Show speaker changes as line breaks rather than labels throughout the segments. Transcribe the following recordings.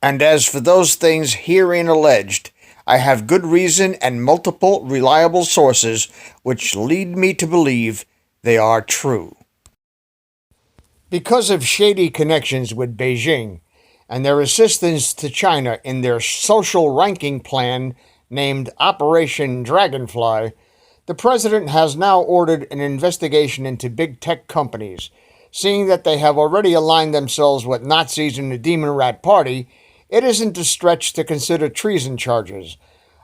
And as for those things herein alleged, I have good reason and multiple reliable sources which lead me to believe they are true. Because of shady connections with Beijing and their assistance to China in their social ranking plan named Operation Dragonfly, the president has now ordered an investigation into big tech companies. Seeing that they have already aligned themselves with Nazis in the Demon Rat Party, it isn't a stretch to consider treason charges.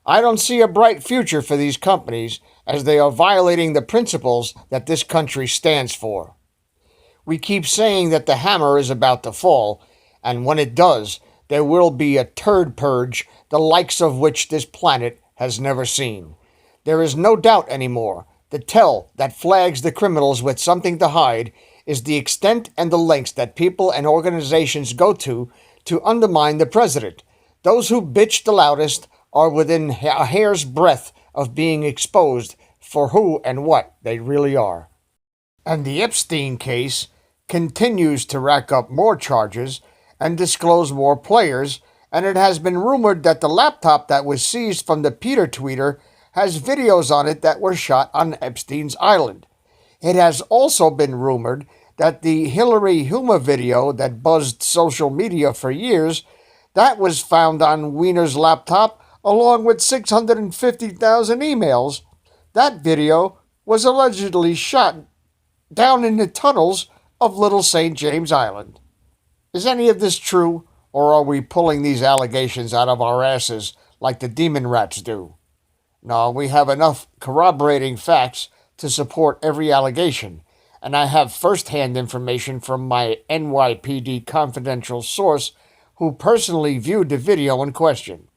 I don't see a bright future for these companies, as they are violating the principles that this country stands for. We keep saying that the hammer is about to fall, and when it does, there will be a turd purge the likes of which this planet has never seen. There is no doubt anymore. The tell that flags the criminals with something to hide is the extent and the lengths that people and organizations go to undermine the president. Those who bitch the loudest are within a hair's breadth of being exposed for who and what they really are. And the Epstein case continues to rack up more charges and disclose more players, and it has been rumored that the laptop that was seized from the Peter tweeter has videos on it that were shot on Epstein's Island. It has also been rumored that the Hillary Huma video that buzzed social media for years, that was found on Wiener's laptop along with 650,000 emails. That video was allegedly shot down in the tunnels of Little St. James Island. Is any of this true, or are we pulling these allegations out of our asses like the demon rats do? No, we have enough corroborating facts to support every allegation, and I have first-hand information from my NYPD confidential source who personally viewed the video in question.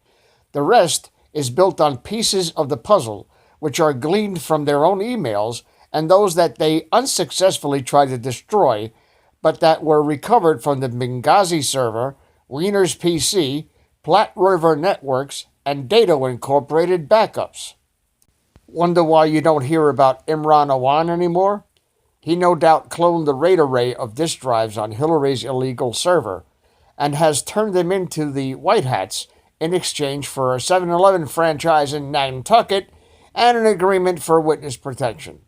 The rest is built on pieces of the puzzle, which are gleaned from their own emails and those that they unsuccessfully tried to destroy, but that were recovered from the Benghazi server, Wiener's PC, Platte River Networks, and Dado Incorporated backups. Wonder why you don't hear about Imran Awan anymore? He no doubt cloned the RAID array of disk drives on Hillary's illegal server and has turned them into the White Hats in exchange for a 7-Eleven franchise in Nantucket and an agreement for witness protection.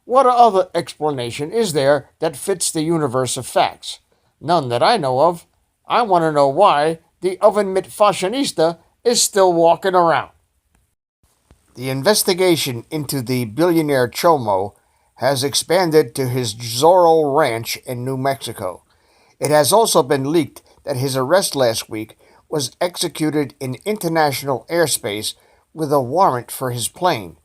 What other explanation is there that fits the universe of facts? None that I know of. I want to know why the oven mitt fashionista is still walking around. The investigation into the billionaire Chomo has expanded to his Zorro Ranch in New Mexico. It has also been leaked that his arrest last week was executed in international airspace with a warrant for his plane.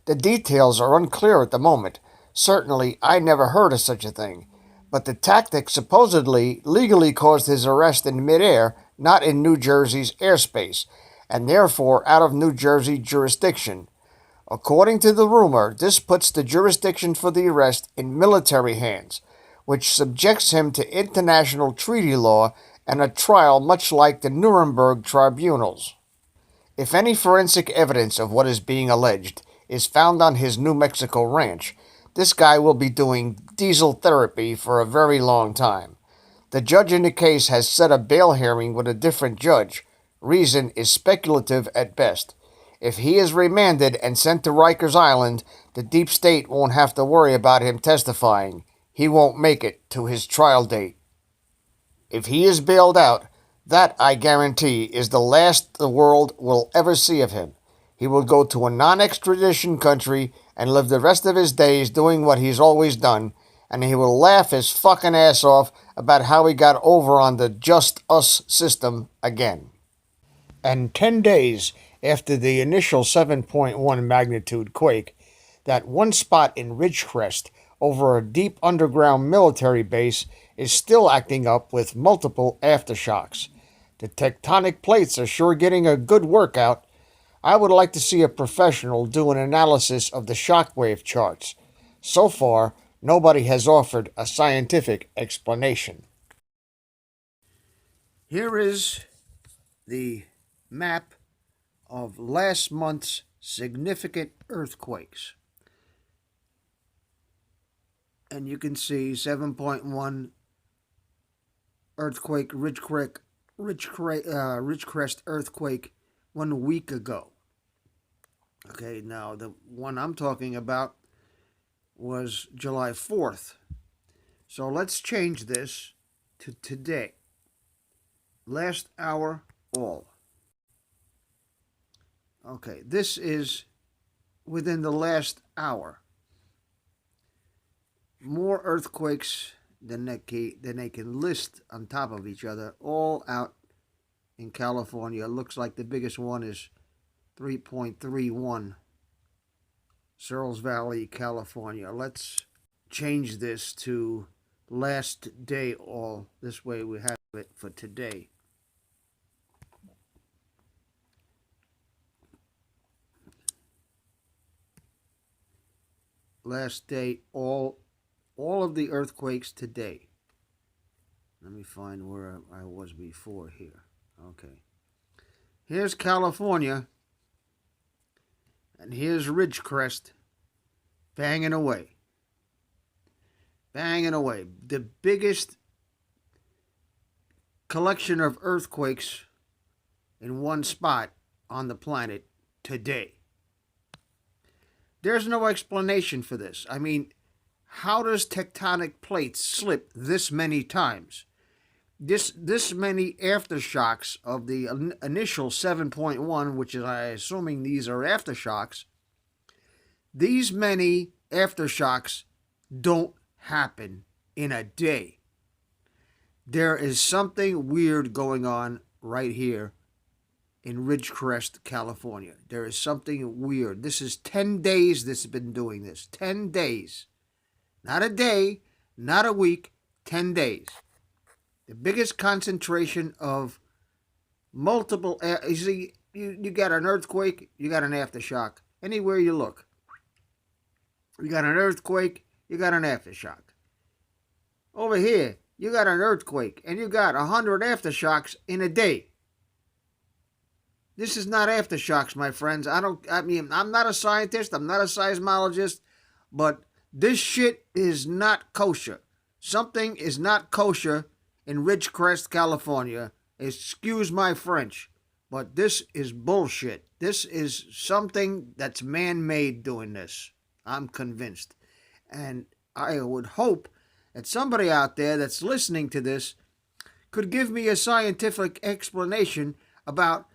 The details are unclear at the moment. Certainly, I never heard of such a thing. But the tactic supposedly legally caused his arrest in midair, not in New Jersey's airspace, and therefore out of New Jersey jurisdiction. According to the rumor, this puts the jurisdiction for the arrest in military hands, which subjects him to international treaty law and a trial much like the Nuremberg tribunals. If any forensic evidence of what is being alleged is found on his New Mexico ranch, this guy will be doing diesel therapy for a very long time. The judge in the case has set a bail hearing with a different judge. Reason is speculative at best. If he is remanded and sent to Rikers Island, the deep state won't have to worry about him testifying. He won't make it to his trial date. If he is bailed out, that, I guarantee, is the last the world will ever see of him. He will go to a non-extradition country and live the rest of his days doing what he's always done, and he will laugh his fucking ass off about how he got over on the Just Us system again. And 10 days after the initial 7.1 magnitude quake, that one spot in Ridgecrest over a deep underground military base is still acting up with multiple aftershocks. The tectonic plates are sure getting a good workout. I would like to see a professional do an analysis of the shockwave charts. So far, nobody has offered a scientific explanation. Here is the map of last month's significant earthquakes. And you can see 7.1 earthquake, Ridgecrest,
Ridgecrest earthquake 1 week ago. Okay, now the one I'm talking about was July 4th. So let's change this to today. Last hour all. Okay, this is within the last hour. More earthquakes than they can list on top of each other, all out in California. It looks like the biggest one is 3.31, Searles Valley, California. Let's change this to last day all. This way we have it for today. Last day all of the earthquakes today. Let me find where I was before here. Okay. Here's California. And here's Ridgecrest banging away. Banging away. The biggest collection of earthquakes in one spot on the planet today. There's no explanation for this. I mean, how does tectonic plates slip this many times? This many aftershocks of the initial 7.1, which is, I'm assuming these are aftershocks, these many aftershocks don't happen in a day. There is something weird going on right here in Ridgecrest, California. There is something weird. This is 10 days this has been doing this. 10 days. Not a day, not a week, 10 days. The biggest concentration of multiple... You see, you got an earthquake, you got an aftershock. Anywhere you look. You got an earthquake, you got an aftershock. Over here, you got an earthquake, and you got 100 aftershocks in a day. This is not aftershocks, my friends. I mean, I'm not a scientist, I'm not a seismologist, but this shit is not kosher. Something is not kosher in Ridgecrest, California. Excuse my French, but this is bullshit. This is something that's man-made doing this. I'm convinced. And I would hope that somebody out there that's listening to this could give me a scientific explanation about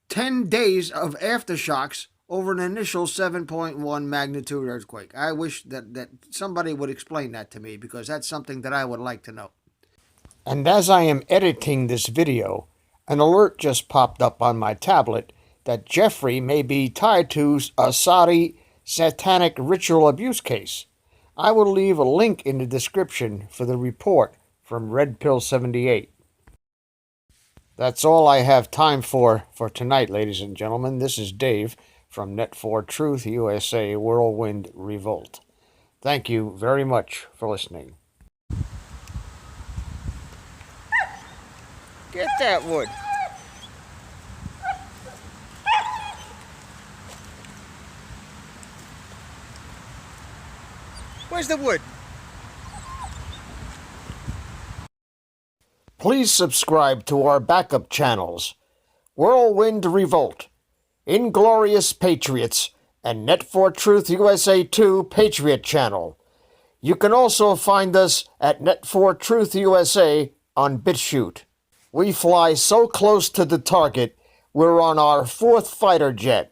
10 days of aftershocks over an initial 7.1 magnitude earthquake. I wish that somebody would explain that to me, because that's something that I would like to know.
And as I am editing this video, an alert just popped up on my tablet that Jeffrey may be tied to a Saudi satanic ritual abuse case. I will leave a link in the description for the report from Red Pill 78. That's all I have time for tonight, ladies and gentlemen. This is Dave from Net4Truth USA Whirlwind Revolt. Thank you very much for listening. Get that wood. Where's the wood? Please subscribe to our backup channels, Whirlwind Revolt, Inglorious Patriots, and Net4Truth USA 2 Patriot channel. You can also find us at Net4Truth USA on BitChute. We fly so close to the target, we're on our 4th fighter jet.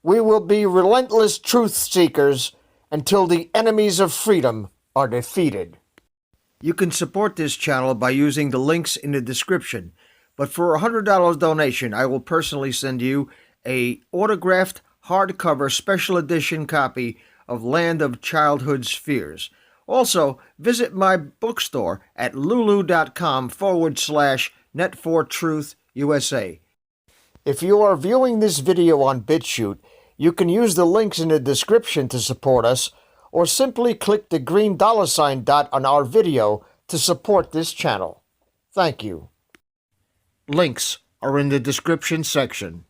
We will be relentless truth seekers until the enemies of freedom are defeated. You can support this channel by using the links in the description, but for a $100 donation, I will personally send you a autographed hardcover special edition copy of Land of Childhood's Fears. Also, visit my bookstore at lulu.com/Net4Truth USA. If you are viewing this video on BitChute, you can use the links in the description to support us, or simply click the green $ dot on our video to support this channel. Thank you. Links are in the description section.